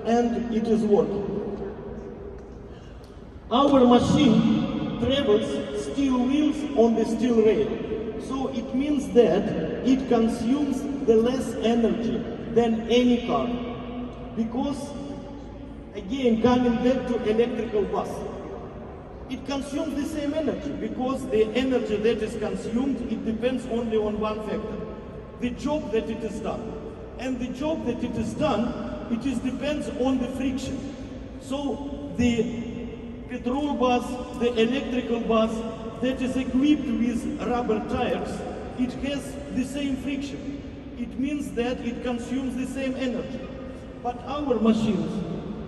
and it is working. Our machine travels steel wheels on the steel rail. So it means that it consumes the less energy than any car. Because, again, coming back to electrical bus, it consumes the same energy because the energy that is consumed, it depends only on one factor, the job that it is done. And the job that it is done, depends on the friction. So the petrol bus, the electrical bus that is equipped with rubber tires, it has the same friction. It means that it consumes the same energy. But our machines,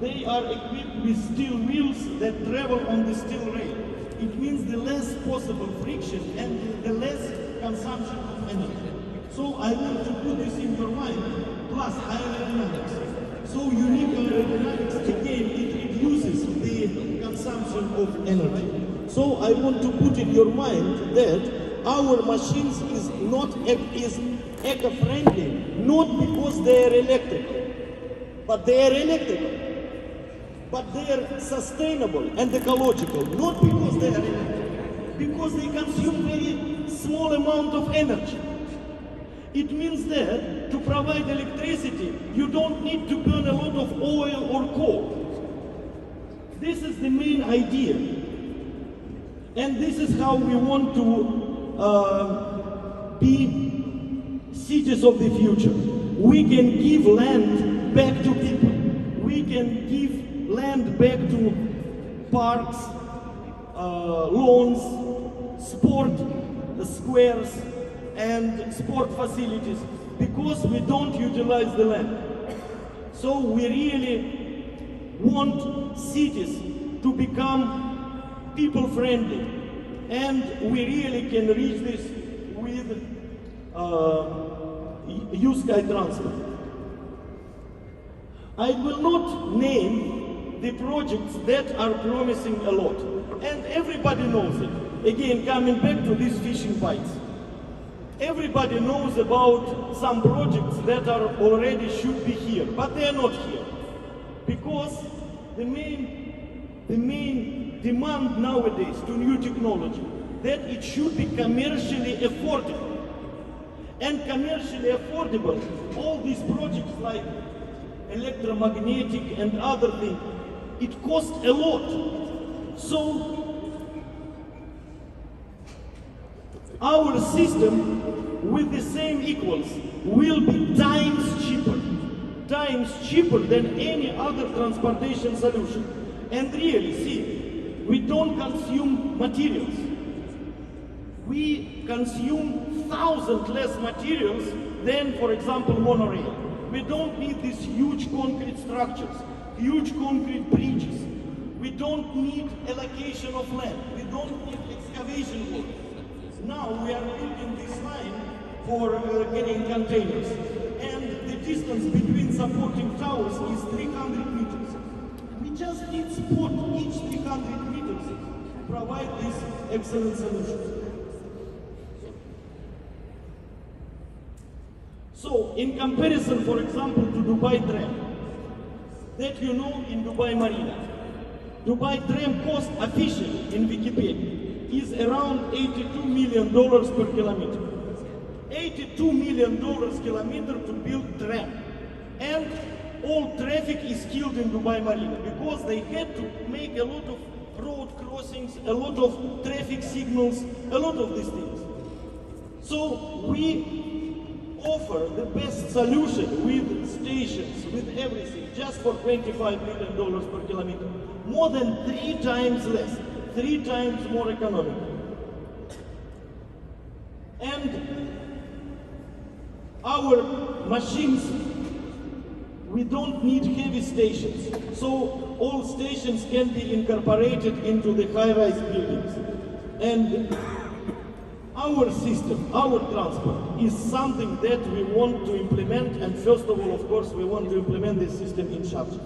they are equipped with steel wheels that travel on the steel rail. It means the less possible friction and the less consumption of energy. So I want to put this in your mind, plus aerodynamics. So unique aerodynamics, again, it reduces the consumption of energy. So I want to put in your mind that our machines is eco-friendly, not because they are electrical, but they are electrical. But they are sustainable and ecological, not because they are electrical, because they consume very small amount of energy. It means that to provide electricity, you don't need to burn a lot of oil or coal. This is the main idea. And this is how we want to be cities of the future. We can give land back to people. We can give land back to parks, lawns, sport squares, and sport facilities, because we don't utilize the land. So we really want cities to become people-friendly, and we really can reach this with uSky transport. I will not name the projects that are promising a lot, and everybody knows it. Again, coming back to these fishing bites. Everybody knows about some projects that are already should be here, but they are not here. Because the main demand nowadays to new technology, that it should be commercially affordable. And commercially affordable, all these projects like electromagnetic and other things, it costs a lot. So our system with the same equals will be times cheaper than any other transportation solution. And really, see, we don't consume materials. We consume 1,000 less materials than, for example, monorail. We don't need these huge concrete structures, huge concrete bridges. We don't need allocation of land. We don't need excavation work. Now we are building this line for getting containers, and the distance between supporting towers is 300 meters. We just need support each 300 meters to provide this excellent solution. So, in comparison, for example, to Dubai tram, that you know in Dubai Marina, Dubai tram cost officially in Wikipedia is around $82 million per kilometer. $82 million kilometer to build tram. And all traffic is killed in Dubai Marina because they had to make a lot of road crossings, a lot of traffic signals, a lot of these things. So we offer the best solution with stations, with everything, just for $25 million per kilometer. More than 3 times less. 3 times more economical. And our machines, we don't need heavy stations. So all stations can be incorporated into the high-rise buildings. And our system, our transport, is something that we want to implement, and first of all, of course, we want to implement this system in Sharjah.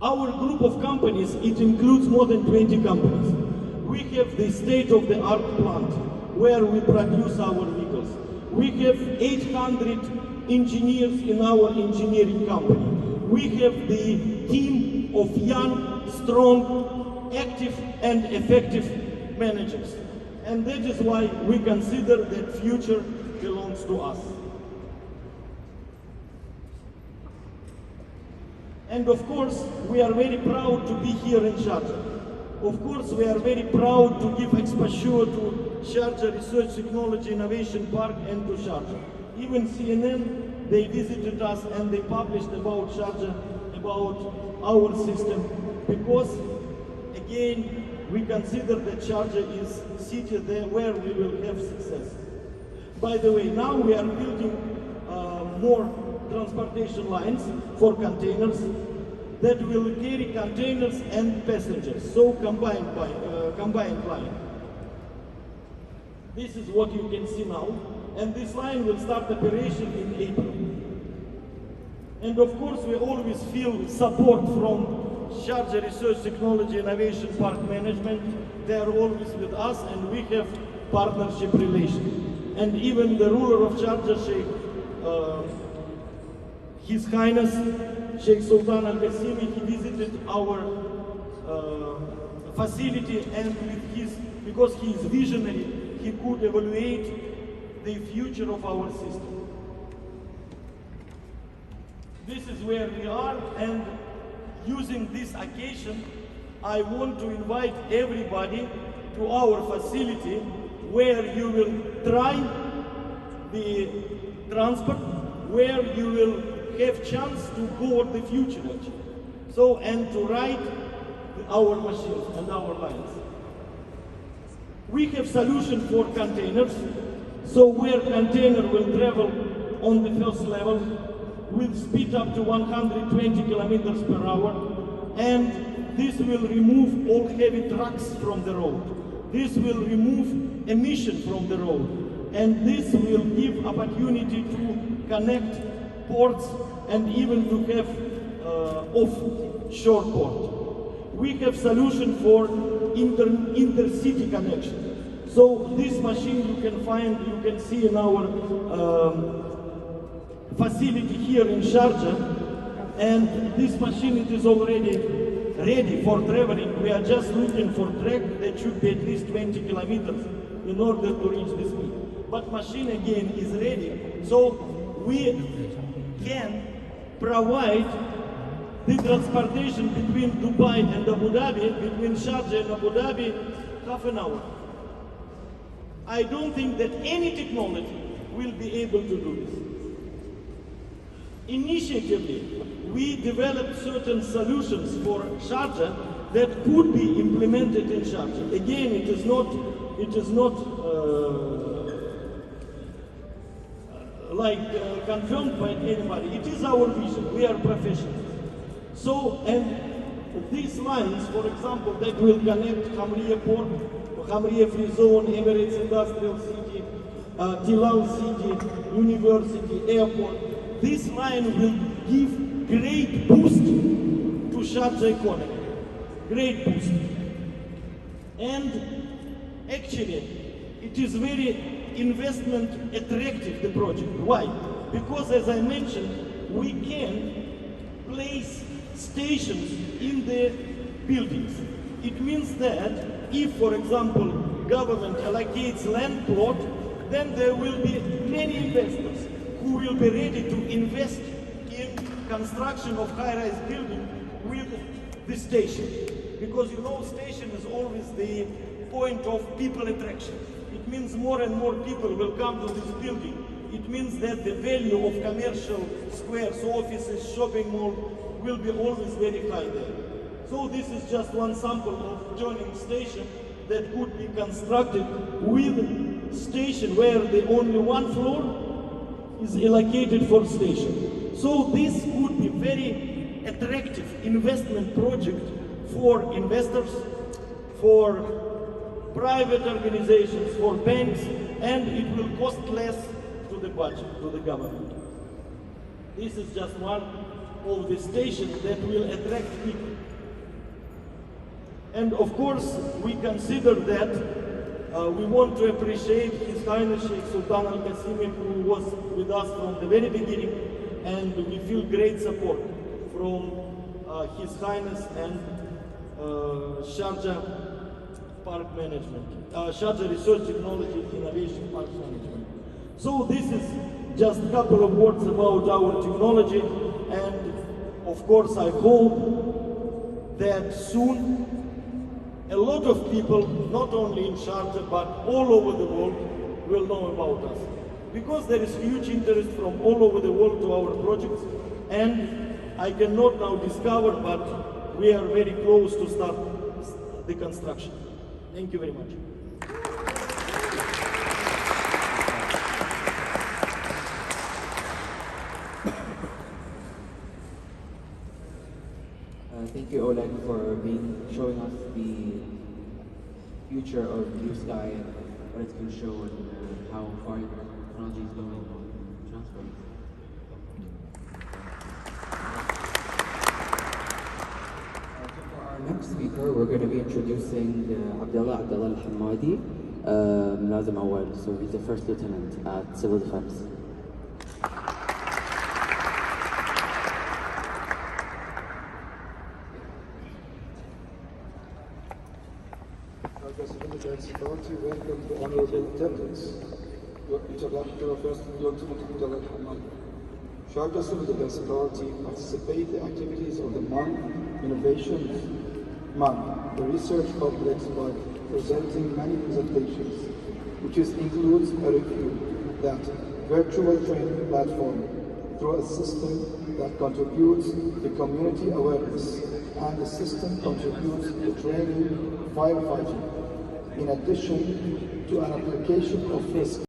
Our group of companies, it includes more than 20 companies. We have the state-of-the-art plant where we produce our vehicles. We have 800 engineers in our engineering company. We have the team of young, strong, active and effective managers. And that is why we consider that future belongs to us. And of course, we are very proud to be here in Sharjah. Of course, we are very proud to give exposure to Sharjah Research Technology Innovation Park and to Sharjah. Even CNN, they visited us and they published about Sharjah, about our system, because again, we consider that Sharjah is a city there where we will have success. By the way, now we are building more transportation lines for containers that will carry containers and passengers, so combined line. This is what you can see now, and this line will start operation in April. And of course, we always feel support from Sharjah Research Technology Innovation Park Management. They are always with us, and we have partnership relations. And even the ruler of Sharjah, His Highness Sheikh Sultan Al Qasimi, he visited our facility, and because he is visionary, he could evaluate the future of our system. This is where we are, and using this occasion, I want to invite everybody to our facility where you will try the transport, where you will have chance to board the future actually. So, and to ride our machines and our lines. We have solution for containers. So where container will travel on the first level with speed up to 120 kilometers per hour, and this will remove all heavy trucks from the road. This will remove emission from the road, and this will give opportunity to connect ports and even to have offshore port. We have solution for intercity connection. So this machine you can see in our facility here in Sharjah, and this machine it is already ready for traveling. We are just looking for track that should be at least 20 kilometers in order to reach this speed. But machine again is ready, so we can provide the transportation between Dubai and Abu Dhabi, between Sharjah and Abu Dhabi, half an hour. I don't think that any technology will be able to do this. Initiatively, we developed certain solutions for Sharjah that could be implemented in Sharjah. Again, it is not confirmed by anybody. It is our vision. We are professionals. So, and these lines, for example, that will connect Hamriya Port, Hamriya Free Zone, Emirates Industrial City, Tilal City, University, Airport. This line will give great boost to Sharjah economy. Great boost. And actually, it is very investment attractive, the project. Why? Because as I mentioned, we can place stations in the buildings. It means that if, for example, government allocates land plot, then there will be many investors who will be ready to invest in construction of high-rise building with the station. Because you know, station is always the point of people attraction. It means more and more people will come to this building. It means that the value of commercial squares, offices, shopping mall will be always very high there. So this is just one sample of joining station that could be constructed with station where the only one floor is allocated for station. So this could be very attractive investment project for investors, for private organizations, for banks, and it will cost less to the budget, to the government. This is just one of the stations that will attract people. And of course, we consider that we want to appreciate His His Highness Sheikh Sultan Al Qasimi, who was with us from the very beginning, and we feel great support from His Highness and Sharjah Park Management, Sharjah Research Technology Innovation Park Management. So this is just a couple of words about our technology, and of course I hope that soon a lot of people, not only in Sharjah but all over the world, will know about us. Because there is huge interest from all over the world to our projects, and I cannot now discover, but we are very close to start the construction. Thank you very much. Thank you, Oleg, for showing us the future of uSky and what it's going to show and how far your technology is going on transport. For our next speaker, we're going to be introducing Abdullah Al-Hamadi, Mulazim Awal. So he's the first lieutenant at Civil Defense. Civil Defense Authority, welcome to honorable attendance. Your interlocutor, First Lieutenant Abdullah Al-Hamadi. Sharjah Civil Defense Authority participate in the activities of the month Innovations Month, the research complex by presenting many presentations, which includes a review that virtual training platform through a system that contributes to community awareness, and the system contributes to training firefighting, in addition to an application of risk